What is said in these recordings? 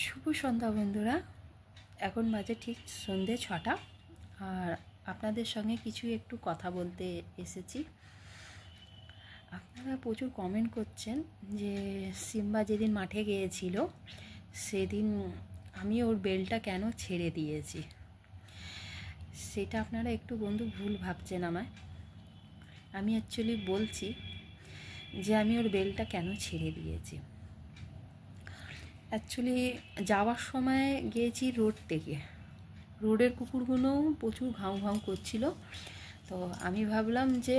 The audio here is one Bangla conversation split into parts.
শুভ সন্ধ্যা বন্ধুরা। এখন বাজে ঠিক সন্ধে 6টা। আর আপনাদের সঙ্গে কিছু একটু কথা বলতে এসেছি। আপনারা প্রচুর কমেন্ট করছেন যে সিম্বা যেদিন মাঠে গিয়েছিল সেদিন আমি ওর বেলটা কেন ছেড়ে দিয়েছি। সেটা আপনারা একটু বন্ধু ভুল ভাবছেন আমায়। আমি অ্যাকচুয়ালি বলছি যে আমি ওর বেলটা কেন ছেড়ে দিয়েছি। অ্যাকচুয়ালি যাওয়ার সময় গিয়েছি রোড থেকে, রোডের কুকুরগুলোও প্রচুর ঘাউ ঘাউ করছিল। তো আমি ভাবলাম যে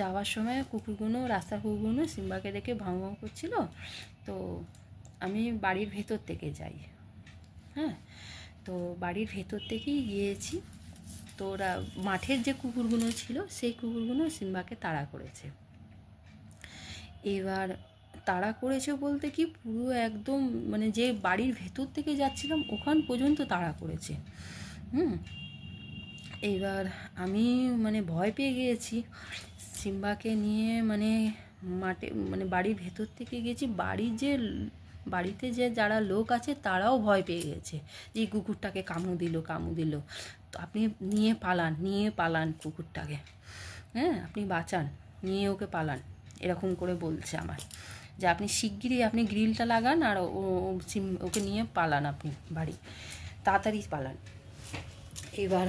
যাওয়ার সময় কুকুরগুলো, রাস্তার কুকুরগুলো সিম্বাকে দেখে ভাউ ভাউ করছিল, তো আমি বাড়ির ভেতর থেকে যাই। হ্যাঁ, তো বাড়ির ভেতর থেকেই গিয়েছি। তো ওরা মাঠের যে কুকুরগুলো ছিল সেই কুকুরগুলো সিম্বাকে তাড়া করেছে। এবার তাড়া করেছে বলতে কি, পুরো একদম মানে যে বাড়ির ভেতর থেকে যাচ্ছিলাম ওখান পর্যন্ত তাড়া করেছে। এবার আমি মানে ভয় পেয়ে গিয়েছি সিম্বাকে নিয়ে, মানে মাঠে মানে বাড়ির ভেতর থেকে গেছি। বাড়িতে যে যারা লোক আছে তারাও ভয় পেয়ে গেছে যে এই কুকুরটাকে কামড় দিল। তো আপনি নিয়ে পালান কুকুরটাকে, হ্যাঁ আপনি বাঁচান, নিয়ে ওকে পালান, এরকম করে বলছে আমার যে আপনি শিগগিরই আপনি গ্রিলটা লাগান আর ওকে নিয়ে পালান, আপনি বাড়ি তাড়াতাড়ি পালান। এবার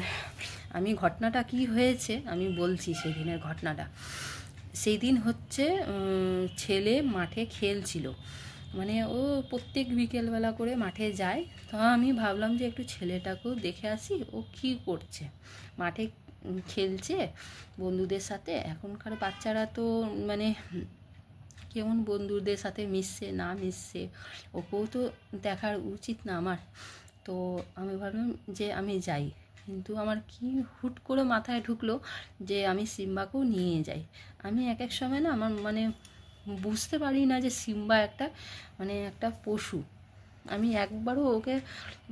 আমি ঘটনাটা কি হয়েছে আমি বলছি। সেদিনের ঘটনাটা, সেই দিন হচ্ছে ছেলে মাঠে খেলছিল, মানে ও প্রত্যেক বিকেলবেলা করে মাঠে যায়। তো আমি ভাবলাম যে একটু ছেলেটাকেও দেখে আসি, ও কি করছে, মাঠে খেলছে বন্ধুদের সাথে। এখনকার বাচ্চারা তো মানে কেমন বন্ধুদের সাথে মিশছে ওকেও তো দেখার উচিত না আমার। তো আমি ভাবলাম যে আমি যাই, কিন্তু আমার কি হুট করে মাথায় ঢুকলো যে আমি সিম্বাকেও নিয়ে যাই। আমি এক সময় না আমার মানে বুঝতে পারি না যে সিম্বা একটা পশু। আমি একবারও ওকে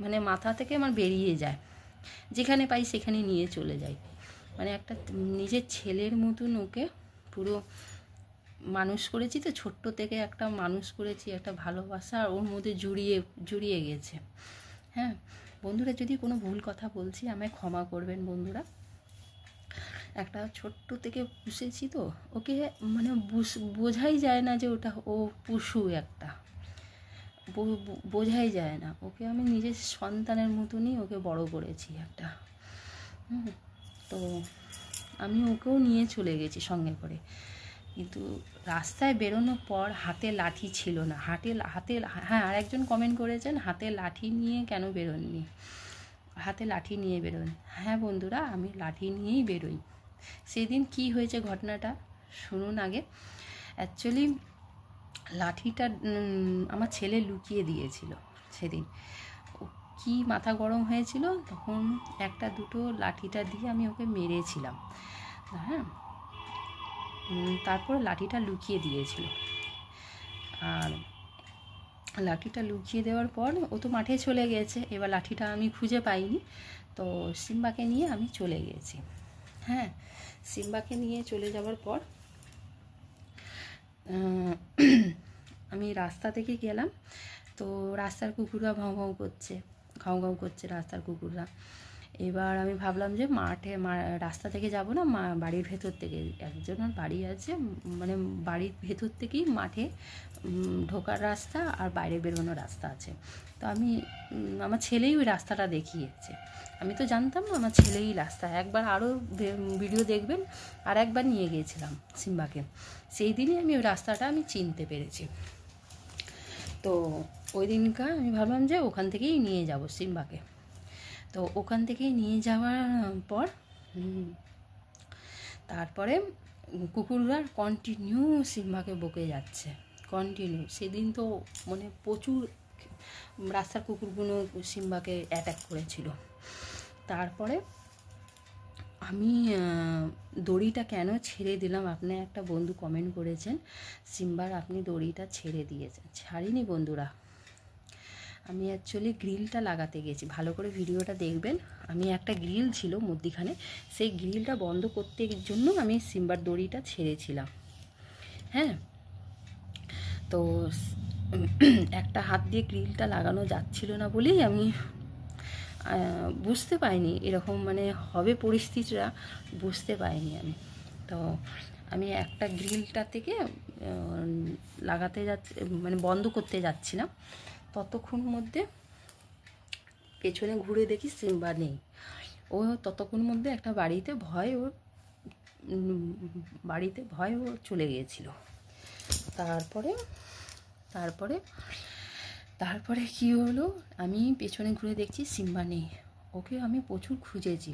মানে মাথা থেকে আমার বেরিয়ে যায়, যেখানে পাই সেখানে নিয়ে চলে যাই। মানে একটা নিজের ছেলের মতন ওকে পুরো মানুষ করেছি। তো ছোট্ট থেকে একটা মানুষ করেছি, একটা ভালোবাসা ওর মধ্যে জুড়িয়ে গেছে। হ্যাঁ বন্ধুরা, যদি কোনো ভুল কথা বলছি আমায় ক্ষমা করবেন বন্ধুরা। একটা ছোট্ট থেকে পুষেছি, তো ওকে মানে বোঝাই যায় না যে ওটা ও পশু, একটা বোঝাই যায় না। ওকে আমি নিজের সন্তানের মতনই ওকে বড় করেছি একটা। তো আমি ওকেও নিয়ে চলে গেছি সঙ্গে করে, কিন্তু রাস্তায় বেরোনোর পর হাতে লাঠি ছিল না। হ্যাঁ, আর একজন কমেন্ট করেছেন হাতে লাঠি নিয়ে কেন বেরোননি, হাতে লাঠি নিয়ে বেরোন। হ্যাঁ বন্ধুরা, আমি লাঠি নিয়েই বেরোই। সেদিন কি হয়েছে ঘটনাটা শুনুন আগে। অ্যাকচুয়ালি লাঠিটা আমার ছেলে লুকিয়ে দিয়েছিল সেদিন। কি মাথা গরম হয়েছিল তখন, একটা দুটো লাঠিটা দিয়ে আমি ওকে মেরেছিলাম। হ্যাঁ, তারপর লাঠিটা লুকিয়ে দিয়েছিল। আর লাঠিটা লুকিয়ে দেওয়ার পর ও তো মাঠে চলে গেছে। এবার লাঠিটা আমি খুঁজে পাইনি, তো সিম্বাকে নিয়ে আমি চলে গেছি। হ্যাঁ, সিম্বাকে নিয়ে চলে যাওয়ার পর আমি রাস্তা থেকে গেলাম। তো রাস্তার কুকুররা ঘাউ ঘাউ করছে রাস্তার কুকুররা। এবার আমি ভাবলাম যে রাস্তা থেকে যাব না, বাড়ির ভেতর থেকে, একজনের বাড়ি আছে মানে বাড়ির ভেতর থেকেই মাঠে ঢোকার রাস্তা আর বাইরে বেরোনোর রাস্তা আছে। তো আমার ছেলেই ওই রাস্তাটা দেখিয়েছে, আমি তো জানতাম না। আমার ছেলেই রাস্তা, একবার আরও ভিডিও দেখবেন, আর একবার নিয়ে গিয়েছিলাম সিম্বাকে। সেই দিনই আমি ওই রাস্তাটা আমি চিনতে পেরেছি। তো ওই দিনকার আমি ভাবলাম যে ওখান থেকেই নিয়ে যাব সিম্বাকে। তো ওখান থেকেই নিয়ে যাওয়ার পর তারপরে কুকুররা কন্টিনিউ সিম্বাকে বকে যাচ্ছে, কন্টিনিউ। সেদিন তো মানে প্রচুর রাস্তার কুকুরগুলো সিম্বাকে অ্যাটাক করেছিল। তারপরে আমি দড়িটা কেন ছেড়ে দিলাম, আপনি একটা বন্ধু কমেন্ট করেছেন সিম্বার আপনি দড়িটা ছেড়ে দিয়েছেন। ছাড়িনি বন্ধুরা, আমি অ্যাকচুয়ালি গ্রিলটা লাগাতে গেছি। ভালো করে ভিডিওটা দেখবেন। আমি একটা গ্রিল ছিল মধ্যিখানে, সেই গ্রিলটা বন্ধ করতে জন্য আমি সিম্বার দড়িটা ছেড়েছিলাম। হ্যাঁ, তো একটা হাত দিয়ে গ্রিলটা লাগানো যাচ্ছিল না বলেই আমি বুঝতে পাইনি এরকম মানে হবে পরিস্থিতিটা, বুঝতে পাইনি আমি। তো আমি একটা গ্রিলটা থেকে লাগাতে যাচ্ছি, মানে বন্ধ করতে যাচ্ছিলাম, ততক্ষণ মধ্যে পেছনে ঘুরে দেখি সিম্বা নেই। ও ততক্ষণ মধ্যে একটা বাড়িতে ভয় ও চলে গিয়েছিল। তারপরে তারপরে তারপরে কি হলো, আমি পেছনে ঘুরে দেখছি সিম্বা নেই। ওকে আমি প্রচুর খুঁজেছি,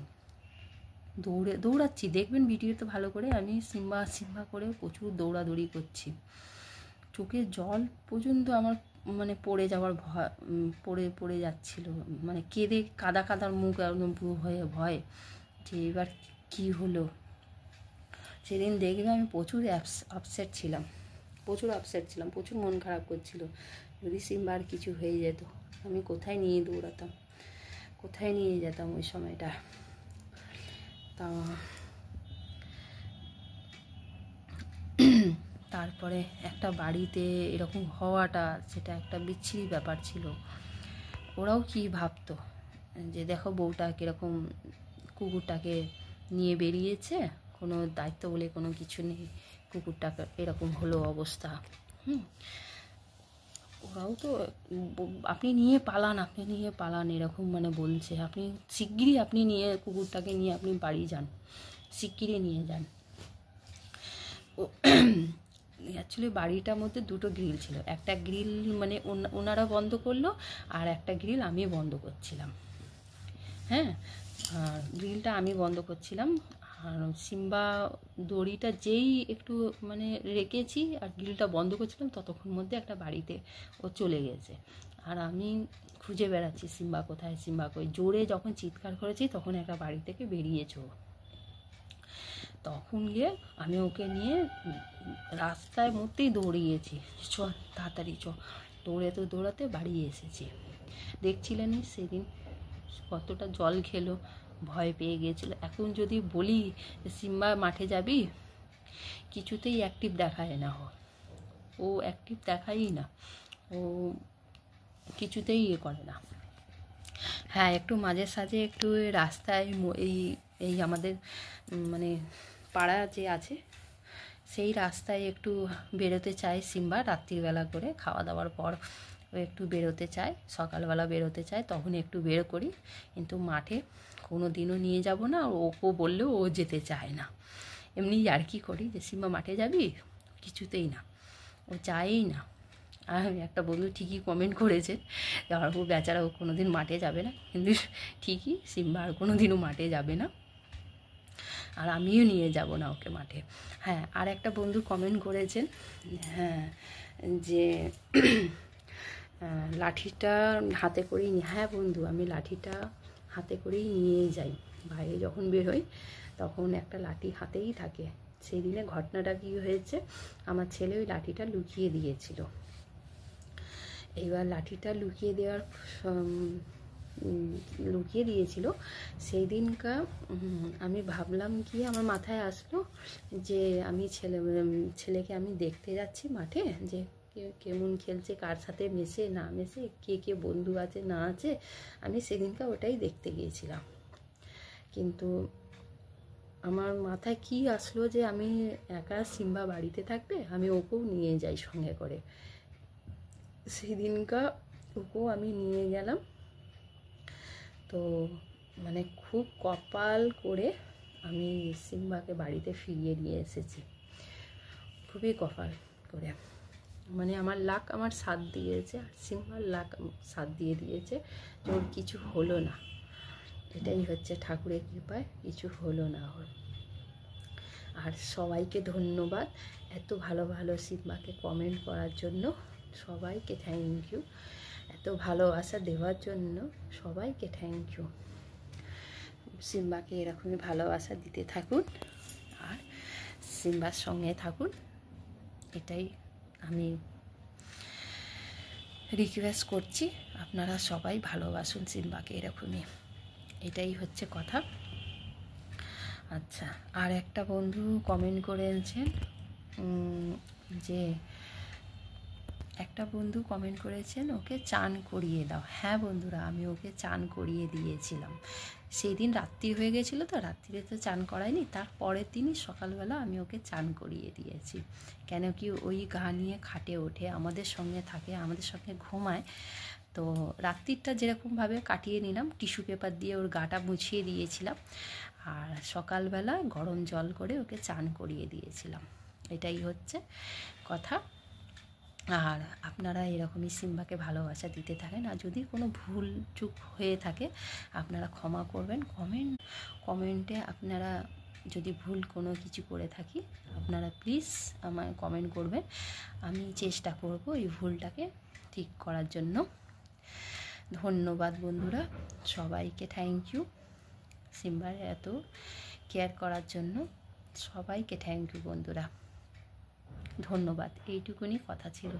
দৌড়াচ্ছি, দেখবেন ভিডিওতে ভালো করে, আমি সিম্বা করে প্রচুর দৌড়াদৌড়ি করছি। চোখে জল পর্যন্ত আমার মানে পড়ে যাওয়ার পড়ে যাচ্ছিল, মানে কেঁদে কাদার মুখ একদম পুরো ভয় যে এবার কি হলো। সেদিন দেখবে আমি প্রচুর আপসেট ছিলাম, প্রচুর মন খারাপ করছিল। যদি সিম্বার কিছু হয়ে যেত, আমি কোথায় নিয়ে দৌড়াতাম, কোথায় নিয়ে যেতাম ওই সময়টা। তা তারপরে একটা বাড়িতে এরকম হওয়াটা, সেটা একটা বিচ্ছিরি ব্যাপার ছিল। ওরাও কি ভাবতো যে দেখো বউটা কীরকম কুকুরটাকে নিয়ে বেরিয়েছে, কোনো দায়িত্ব বলে কোনো কিছু নেই, কুকুরটাকে এরকম হলো অবস্থা। ওরাও তো আপনি নিয়ে পালান এরকম মানে বলছে, আপনি শিগগিরই আপনি কুকুরটাকে নিয়ে আপনি বাড়ি যান, শিগগিরই নিয়ে যান। অ্যাকচুয়ালি বাড়িটার মধ্যে দুটো গ্রিল ছিল, একটা গ্রিল মানে ওনারা বন্ধ করলো, আর একটা গ্রিল আমি বন্ধ করছিলাম। হ্যাঁ, আর গ্রিলটা আমি বন্ধ করছিলাম, আর সিম্বা দড়িটা যেই একটু মানে রেখেছি আর গ্রিলটা বন্ধ করছিলাম, ততক্ষণ মধ্যে একটা বাড়িতে ও চলে গেছে। আর আমি খুঁজে বেড়াচ্ছি সিম্বা কোথায়, সিম্বা কই। জোরে যখন চিৎকার করেছি তখন একটা বাড়ি থেকে বেরিয়েছে ও। তখন গিয়ে আমি ওকে নিয়ে রাস্তায় মধ্যেই দৌড়িয়েছি, চ তাড়াতাড়ি চ, দৌড়াতে বাড়ি এসেছি। দেখছিলেনই সেদিন কতটা জল খেলো, ভয় পেয়ে গিয়েছিল। এখন যদি বলি সিম্বা মাঠে যাবি, কিছুতেই অ্যাক্টিভ দেখায় না, ও অ্যাক্টিভ দেখায়ই না, ও কিছুতেই করে না। হ্যাঁ, একটু মাঝে সাঝে একটু রাস্তায় এই আমাদের মানে পাড়া যে আছে সেই রাস্তায় একটু বেরোতে চায় সিম্বা, রাত্রিবেলা করে খাওয়া দাওয়ার পর ও একটু বেরোতে চায়, সকালবেলা বেরোতে চায়, তখন একটু বের করি। কিন্তু মাঠে কোনো দিনও নিয়ে যাব না, ওকে বললেও ও যেতে চায় না। এমনি আর কি করি যে সিম্বা মাঠে যাবি, কিছুতেই না, ও চায়ই না। আর একটা বন্ধু ঠিকই কমেন্ট করেছে আর ও বেচারা ও কোনো দিন মাঠে যাবে না, কিন্তু ঠিকই সিম্বা আর কোনো দিনও মাঠে যাবে না, আর আমিও নিয়ে যাব না ওকে মাঠে। হ্যাঁ, আর একটা বন্ধু কমেন্ট করেছেন, হ্যাঁ, যে লাঠিটা হাতে করেই হ্যাঁ বন্ধু, আমি লাঠিটা হাতে করেই নিয়ে যাই, বাইরে যখন বেরোই তখন একটা লাঠি হাতেই থাকে। সেই দিনে ঘটনাটা কী হয়েছে, আমার ছেলে ওই লাঠিটা লুকিয়ে দিয়েছিল। এইবার লাঠিটা লুকিয়ে দিয়েছিল সেই দিনকা। আমি ভাবলাম কি, আমার মাথায় আসলো যে আমি ছেলেকে আমি দেখতে যাচ্ছি মাঠে, যে কেমন খেলছে, কার সাথে মেশে না মেশে, কে বন্ধু আছে না আছে, আমি সেদিনকা ওটাই দেখতে গিয়েছিলাম। কিন্তু আমার মাথায় কি আসলো যে আমি একা সিম্বা বাড়িতে থাকবে, আমি ওকেও নিয়ে যাই সঙ্গে করে। সেদিনকা ওকেও আমি নিয়ে গেলাম। তো মানে খুব কপাল করে আমি সিম্বাকে বাড়িতে ফিরিয়ে নিয়ে এসেছি, খুবই কপাল করে। মানে আমার লাক আমার সাথ দিয়েছে, আর সিম্বার লাক সাথ দিয়েছে, ওর কিছু হলো না। এটাই হচ্ছে ঠাকুরের কৃপায়, কিছু হলো না ওর। আর সবাইকে ধন্যবাদ এত ভালো ভালো সিম্বাকে কমেন্ট করার জন্য, সবাইকে থ্যাংক ইউ, এত ভালোবাসা দেওয়ার জন্য সবাইকে থ্যাংক ইউ। সিম্বাকে এরকমই ভালোবাসা দিতে থাকুন আর সিম্বার সঙ্গে থাকুন, এটাই আমি রিকোয়েস্ট করছি। আপনারা সবাই ভালোবাসুন সিম্বাকে এরকমই, এটাই হচ্ছে কথা। আচ্ছা, আর একটা বন্ধু কমেন্ট করেছেন যে একটা বন্ধু কমেন্ট করেছেন ওকে চান করিয়ে দাও। হ্যাঁ বন্ধুরা, আমি ওকে চান করিয়ে দিয়েছিলাম। সেই দিন রাত্রি হয়ে গেছিলো তো, রাত্রিরে তো চান করায়নি, তার পরের দিনই সকালবেলা আমি ওকে চান করিয়ে দিয়েছি। কেন কি ওই গা নিয়ে খাটে ওঠে, আমাদের সঙ্গে থাকে, আমাদের সঙ্গে ঘুমায়। তো রাত্রিটা যেরকমভাবে কাটিয়ে নিলাম, টিস্যু পেপার দিয়ে ওর গাটা মুছিয়ে দিয়েছিলাম, আর সকালবেলা গরম জল করে ওকে চান করিয়ে দিয়েছিলাম। এটাই হচ্ছে কথা। আর আপনারা এরকমই সিম্বাকে ভালোবাসা দিতে থাকেন, আর যদি কোনো ভুল চুক হয়ে থাকে আপনারা ক্ষমা করবেন। কমেন্টে আপনারা যদি ভুল কোনো কিছু করে থাকি আপনারা প্লিজ আমায় কমেন্ট করবেন, আমি চেষ্টা করব এই ভুলটাকে ঠিক করার জন্য। ধন্যবাদ বন্ধুরা, সবাইকে থ্যাংক ইউ সিম্বার এত কেয়ার করার জন্য। সবাইকে থ্যাংক ইউ বন্ধুরা, ধন্যবাদ। এইটুকুনি কথা ছিল।